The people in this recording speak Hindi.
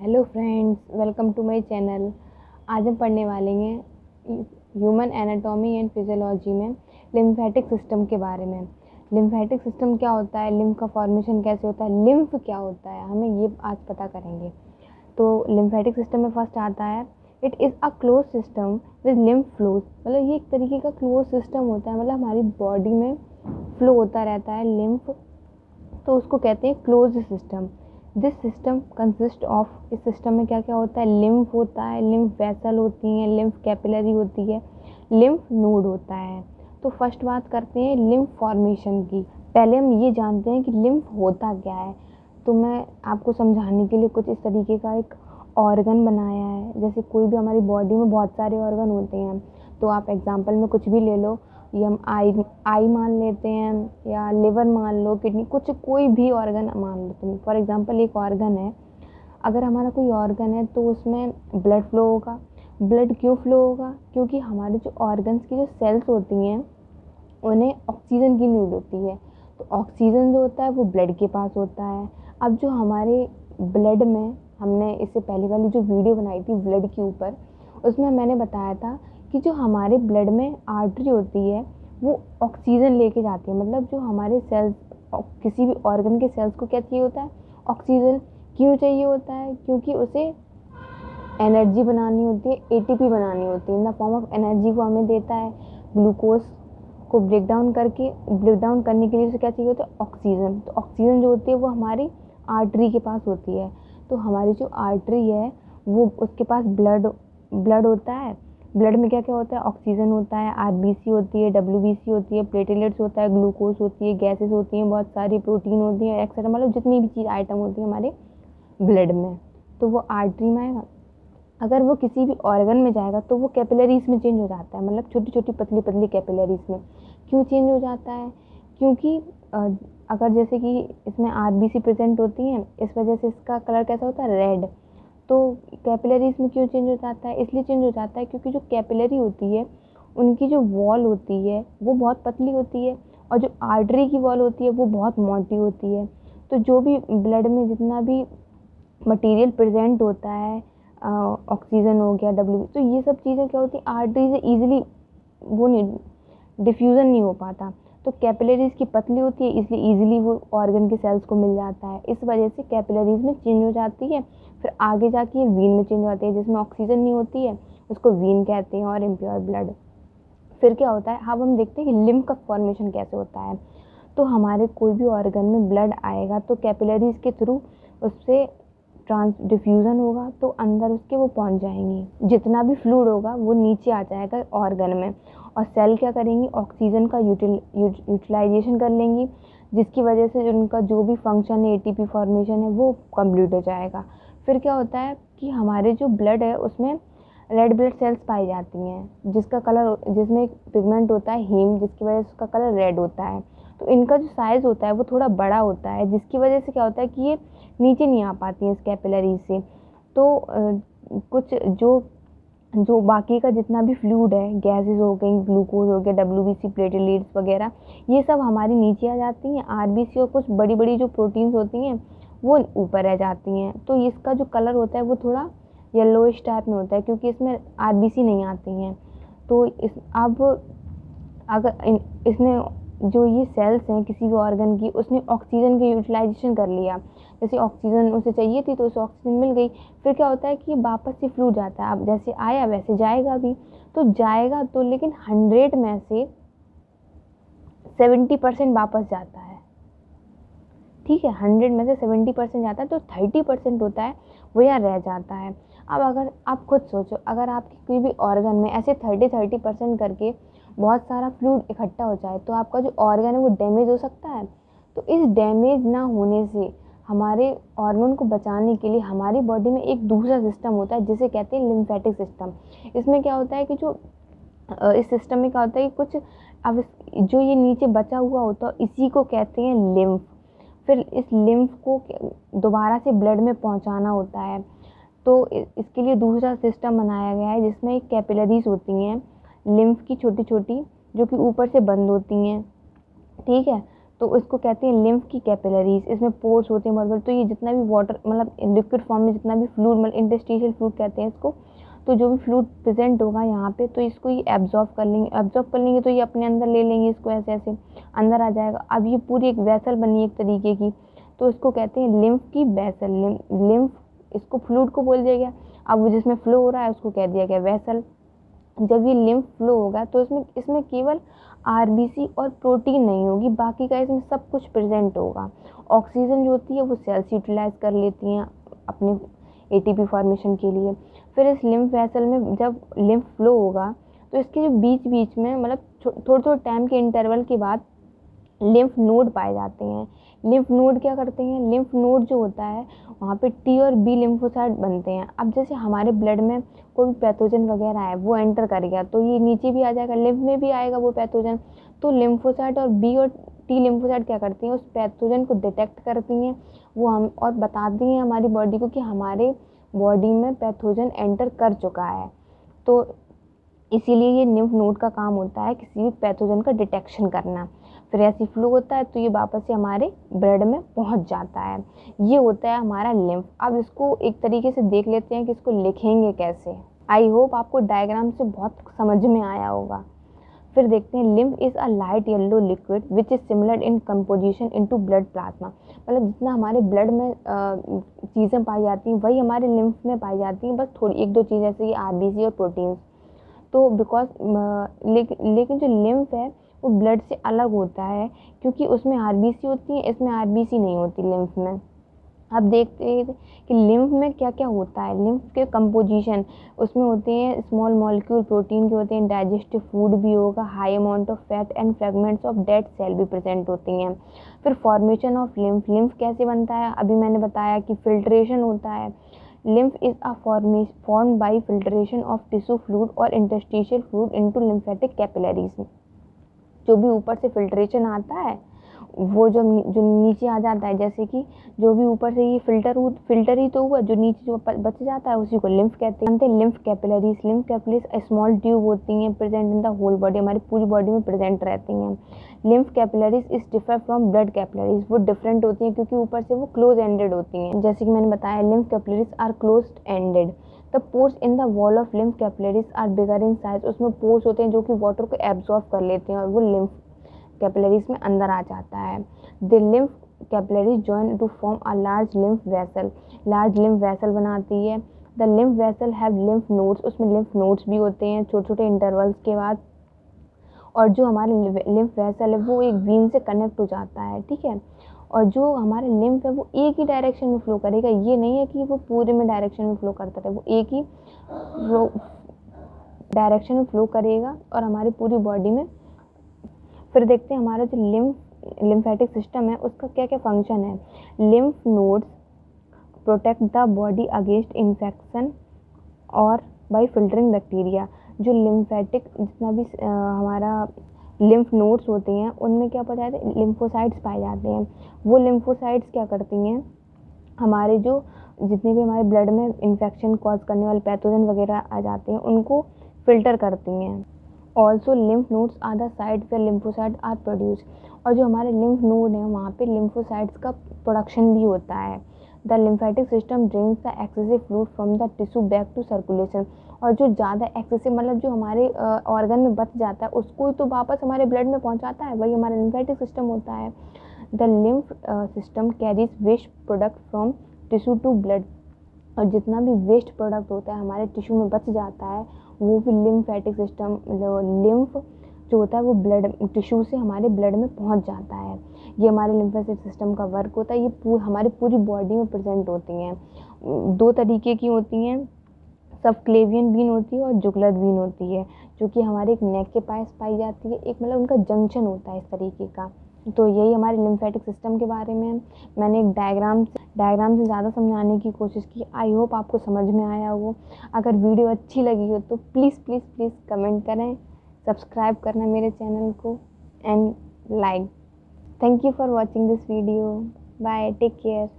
Hello friends, welcome to my channel. आज हम पढ़ने वाले हैं ह्यूमन एनाटॉमी एंड फिजियोलॉजी में लिम्फेटिक सिस्टम के बारे में। लिम्फेटिक सिस्टम क्या होता है, लिम्फ का फॉर्मेशन कैसे होता है, लिम्फ क्या होता है, हमें ये आज पता करेंगे। तो लिम्फेटिक सिस्टम में फर्स्ट आता है, it is a close system with lymph flows. मतलब ये एक तरीके का क्लोज सिस्टम होता है, मतलब हमारी बॉडी में फ्लो होता रहता है लिम्फ, तो उसको कहते हैं close system. This system consist of, इस सिस्टम में क्या क्या होता है, लिम्फ होता है, लिम्फ वेसल होती हैं, लिम्फ कैपिलरी होती है, लिम्फ नोड होता है। तो फर्स्ट बात करते हैं लिम्फ फॉर्मेशन की। पहले हम ये जानते हैं कि लिम्फ होता क्या है। तो मैं आपको समझाने के लिए कुछ इस तरीके का एक ऑर्गन बनाया है। जैसे कोई भी हमारी बॉडी में बहुत सारे ऑर्गन होते हैं, तो आप एग्जांपल में कुछ भी ले लो, ये हम आई मान लेते हैं या लिवर मान लो, किडनी, कुछ कोई भी ऑर्गन मान लो तुम। फॉर एग्जांपल एक ऑर्गन है, अगर हमारा कोई ऑर्गन है तो उसमें ब्लड फ्लो होगा। ब्लड क्यों फ्लो होगा? क्योंकि हमारे जो ऑर्गन्स की जो सेल्स होती हैं उन्हें ऑक्सीजन की नीड होती है। तो ऑक्सीजन जो होता है वो ब्लड के पास होता है। अब जो हमारे ब्लड में, हमने इससे पहले वाली जो वीडियो बनाई थी ब्लड के ऊपर, उसमें मैंने बताया था कि जो हमारे ब्लड में आर्टरी होती है वो ऑक्सीजन लेके जाती है। मतलब जो हमारे सेल्स, किसी भी ऑर्गन के सेल्स को क्या चाहिए होता है, ऑक्सीजन। क्यों चाहिए होता है? क्योंकि उसे एनर्जी बनानी होती है, एटीपी बनानी होती है, in the form of energy वो हमें देता है। ग्लूकोज को ब्रेक डाउन करने के लिए उसे क्या चाहिए होता है, ऑक्सीजन। तो ऑक्सीजन जो होती है वो हमारी आर्टरी के पास होती है। तो हमारी जो आर्टरी है वो, उसके पास ब्लड होता है। ब्लड में क्या क्या होता है, ऑक्सीजन होता है, आरबीसी होती है, डब्ल्यूबीसी होती है, प्लेटलेट्स होता है, ग्लूकोज होती है, गैसेस होती हैं, बहुत सारी प्रोटीन होती है, एक्सेट्रा। मतलब जितनी भी चीज़ आइटम होती है हमारे ब्लड में, तो वो आर्टरी में आएगा। अगर वो किसी भी ऑर्गन में जाएगा तो वो कैपिलरीज में चेंज हो जाता है, मतलब छोटी छोटी पतली पतली कैपिलरीज में। क्यों चेंज हो जाता है? क्योंकि अगर जैसे कि इसमें आरबीसी प्रेजेंट होती हैं, इस वजह से इसका कलर कैसा होता है, रेड। तो कैपिलरीज में क्यों चेंज हो जाता है? इसलिए चेंज हो जाता है क्योंकि जो कैपिलरी होती है उनकी जो वॉल होती है वो बहुत पतली होती है, और जो आर्टरी की वॉल होती है वो बहुत मोटी होती है। तो जो भी ब्लड में जितना भी मटेरियल प्रेजेंट होता है, ऑक्सीजन हो गया, डब्ल्यू, तो ये सब चीज़ें क्या होती है, आर्टरी से ईजिली वो नहीं, डिफ्यूज़न नहीं हो पाता। तो कैपिलरीज की पतली होती है, इसलिए ईजिली वो ऑर्गन के सेल्स को मिल जाता है। इस वजह से कैपिलरीज में चेंज हो जाती है। फिर आगे जाके ये वीन में चेंज हो जाती है, जिसमें ऑक्सीजन नहीं होती है, उसको वीन कहते हैं, और इम्प्योर ब्लड। फिर क्या होता है, अब हम देखते हैं कि लिम्फ का फॉर्मेशन कैसे होता है। तो हमारे कोई भी ऑर्गन में ब्लड आएगा तो कैपिलरीज के थ्रू उससे डिफ्यूज़न होगा, तो अंदर उसके वो पहुंच जाएंगी। जितना भी फ्लूइड होगा वो नीचे आ जाएगा ऑर्गन में, और सेल क्या करेंगी, ऑक्सीजन का यूटिलाइजेशन कर लेंगी, जिसकी वजह से उनका जो भी फंक्शन है, एटीपी फॉर्मेशन है, वो कंप्लीट हो जाएगा। फिर क्या होता है कि हमारे जो ब्लड है उसमें रेड ब्लड सेल्स पाई जाती हैं, जिसका कलर, जिसमें एक पिगमेंट होता है हीम, जिसकी वजह से उसका कलर रेड होता है। तो इनका जो साइज़ होता है वो थोड़ा बड़ा होता है, जिसकी वजह से क्या होता है कि ये नीचे नहीं आ पाती हैं इस कैपिलरी से। तो कुछ जो जो बाकी का जितना भी फ्लूइड है, गैसेस हो गई, ग्लूकोज हो गया, डब्ल्यूबीसी, प्लेटलेट्स वगैरह, ये सब हमारी नीचे आ जाती हैं। आरबीसी और कुछ बड़ी बड़ी जो प्रोटीन्स होती हैं वो ऊपर रह जाती हैं। तो इसका जो कलर होता है वो थोड़ा येलोइश टाइप में होता है, क्योंकि इसमें आरबीसी नहीं आती हैं। तो अब अगर इसने, जो ये सेल्स हैं किसी भी ऑर्गन की, उसने ऑक्सीजन का यूटिलाइजेशन कर लिया। जैसे ऑक्सीजन उसे चाहिए थी तो उसे ऑक्सीजन मिल गई। फिर क्या होता है कि वापस से फ्लूइड जाता है, अब जैसे आया वैसे जाएगा भी। तो जाएगा तो, लेकिन 100 में से 70% वापस जाता है। ठीक है, 100 में से 70% जाता है, तो 30% होता है वो यहाँ रह जाता है। अब अगर आप खुद सोचो, अगर आपके कोई भी ऑर्गन में ऐसे 30% करके बहुत सारा फ्लूइड इकट्ठा हो जाए, तो आपका जो ऑर्गन है वो डैमेज हो सकता है। तो इस डैमेज ना होने से हमारे ऑर्गन को बचाने के लिए हमारी बॉडी में एक दूसरा सिस्टम होता है, जिसे कहते हैं लिम्फेटिक सिस्टम। इसमें क्या होता है कि जो इस सिस्टम में क्या होता है कि कुछ, अब जो ये नीचे बचा हुआ होता है इसी को कहते हैं लिम्फ। फिर इस लिम्फ को दोबारा से ब्लड में पहुंचाना होता है। तो इसके लिए दूसरा सिस्टम बनाया गया है, जिसमें कैपिलरीज होती हैं लिम्फ की, छोटी छोटी, जो कि ऊपर से बंद होती हैं। ठीक है, तो इसको कहते हैं लिम्फ की कैपिलरीज। इसमें पोर्स होते हैं बहुत बड़े, तो ये जितना भी वाटर मतलब लिक्विड फॉर्म में जितना भी फ्लूइड मतलब इंटरस्टिशियल फ्लूइड कहते हैं इसको, तो जो भी फ्लूइड प्रेजेंट होगा यहाँ पे तो इसको ये एब्जॉर्ब कर लेंगे तो ये अपने अंदर ले लेंगे, इसको ऐसे ऐसे अंदर आ जाएगा। अब ये पूरी एक वेसल बनी एक तरीके की, तो इसको कहते हैं लिम्फ की वेसल। लिम्फ इसको फ्लूइड को बोल दिया गया, अब वो जिसमें फ्लो हो रहा है उसको कह दिया गया वेसल। जब ये लिम्फ फ्लो होगा तो इसमें केवल आरबीसी और प्रोटीन नहीं होगी, बाकी का इसमें सब कुछ प्रेजेंट होगा। ऑक्सीजन जो होती है वो सेल्स यूटिलाइज कर लेती हैं अपने एटीपी फॉर्मेशन के लिए। फिर इस लिम्फ वेसल में जब लिम्फ फ्लो होगा तो इसके जो बीच बीच में मतलब थोड़े थोड़े टाइम के इंटरवल के बाद लिम्फ नोड पाए जाते हैं। लिम्फ नोड क्या करते हैं, लिम्फ नोड जो होता है वहाँ पे टी और बी लिम्फोसाइट बनते हैं। अब जैसे हमारे ब्लड में कोई भी पैथोजन वगैरह है वो एंटर कर गया तो ये नीचे भी आ जाएगा, लिम्फ में भी आएगा वो पैथोजन। तो लिम्फोसाइट और बी और टी लिम्फोसाइट क्या करती हैं, उस पैथोजन को डिटेक्ट करती हैं वो हम और बताती हैं हमारी बॉडी को कि हमारे बॉडी में पैथोजन एंटर कर चुका है। तो इसीलिए ये लिम्फ नोड का काम होता है किसी भी पैथोजन का डिटेक्शन करना। फिर ऐसी फ्लो होता है तो ये वापस से हमारे ब्लड में पहुंच जाता है। ये होता है हमारा लिम्फ। अब इसको एक तरीके से देख लेते हैं कि इसको लिखेंगे कैसे। आई होप आपको डायग्राम से बहुत समझ में आया होगा। फिर देखते हैं lymph is a light yellow liquid which is similar in composition into blood plasma. मतलब जितना हमारे ब्लड में चीज़ें पाई जाती हैं वही हमारे लिम्फ में पाई जाती हैं, बस थोड़ी एक दो चीज़ जैसे कि आरबीसी और प्रोटीन्स। तो बिकॉज लेकिन जो लिम्फ है वो ब्लड से अलग होता है क्योंकि उसमें आरबीसी होती है, इसमें आरबीसी नहीं होती लिम्फ में। अब देखते हैं कि लिम्फ में क्या क्या होता है। लिम्फ के कंपोजिशन उसमें होते हैं स्मॉल मॉलिक्यूल प्रोटीन के होते हैं, डाइजेस्टिव फूड भी होगा, high amount of fat and fragments of dead cell भी प्रेजेंट होती हैं। फिर फॉर्मेशन ऑफ लिम्फ, लिम्फ कैसे बनता है अभी मैंने बताया कि फिल्ट्रेशन होता है। lymph is a formed by filtration of tissue fluid or interstitial fluid into lymphatic capillaries। जो भी ऊपर से फिल्ट्रेशन आता है वो जो नीचे आ जाता है, जैसे कि जो भी ऊपर से ये फिल्टर ही तो हुआ, जो नीचे जो बच जाता है उसी को लिम्फ कहते हैं। लिम्फ कैपिलरीज स्मॉल ट्यूब होती हैं present in the whole body, हमारी पूरी बॉडी में प्रेजेंट रहती हैं। Lymph capillaries is differ from blood capillaries, वो डिफरेंट होती हैं क्योंकि ऊपर से वो क्लोज एंडेड होती हैं। जैसे कि मैंने बताया lymph capillaries are close ended. The pores in the wall of lymph capillaries are bigger in size, उसमें पोर्स होते हैं जो कि वाटर को एब्जॉर्ब कर लेते हैं और वो लिम्फ कैपिलरीज में अंदर आ जाता है। The lymph capillaries join to form a large lymph vessel, large lymph vessel बनाती है। The lymph vessel have lymph nodes, उसमें लिम्फ नोड्स भी होते हैं छोटे छोटे इंटरवल्स के बाद। और जो हमारे लिम्फ वेसल है वो एक वीन से कनेक्ट हो जाता है, ठीक है। और जो हमारे लिम्फ है वो एक ही डायरेक्शन में फ्लो करेगा, ये नहीं है कि वो पूरे में डायरेक्शन में फ्लो करता रहे, वो एक ही डायरेक्शन में फ्लो करेगा और हमारी पूरी बॉडी में। फिर देखते हैं हमारा जो लिम्फेटिक सिस्टम है उसका क्या क्या फंक्शन है। Lymph nodes protect the body against infection और बाय फिल्टरिंग बैक्टीरिया। जो लिम्फेटिक जितना भी हमारा लिम्फ नोड्स होते हैं उनमें क्या पाए जाते हैं, लिम्फोसाइट्स पाए जाते हैं। वो लिम्फोसाइट्स क्या करती हैं, हमारे जो जितने भी हमारे ब्लड में इन्फेक्शन कॉज करने वाले पैथोजन वगैरह आ जाते हैं उनको फिल्टर करती हैं। Also lymph nodes are the site where lymphocyte are produce, और जो हमारे लिम्फ नोड हैं वहाँ पे लिम्फोसाइट्स का प्रोडक्शन भी होता है। The lymphatic system drains the excessive fluid from the tissue back to circulation, और जो ज़्यादा एक्सेसिव मतलब जो हमारे ऑर्गन में बच जाता है उसको तो वापस हमारे ब्लड में पहुँचाता है, वही हमारा लिम्फेटिक सिस्टम होता है। The lymph system carries waste product from tissue to blood, और जितना भी वेस्ट प्रोडक्ट होता है हमारे टिश्यू में बच जाता है वो भी लिम्फेटिक सिस्टम लिम्फ जो होता है वो ब्लड टिश्यू से हमारे ब्लड में पहुंच जाता है। ये हमारे लिम्फेटिक सिस्टम का वर्क होता है। ये हमारे पूरी बॉडी में प्रेजेंट होती हैं। दो तरीके की होती हैं, सबक्लेवियन वीन होती है और जुगुलर वीन होती है, जो कि हमारे एक नेक के पास पाई जाती है। एक मतलब उनका जंक्शन होता है इस तरीके का। तो यही हमारे लिम्फेटिक सिस्टम के बारे में मैंने एक डायग्राम से ज़्यादा समझाने की कोशिश की। आई होप आपको समझ में आया हो। अगर वीडियो अच्छी लगी हो तो प्लीज़ प्लीज़ प्लीज़ कमेंट करें, सब्सक्राइब करना मेरे चैनल को and like. Thank you for watching this video. Bye, take care.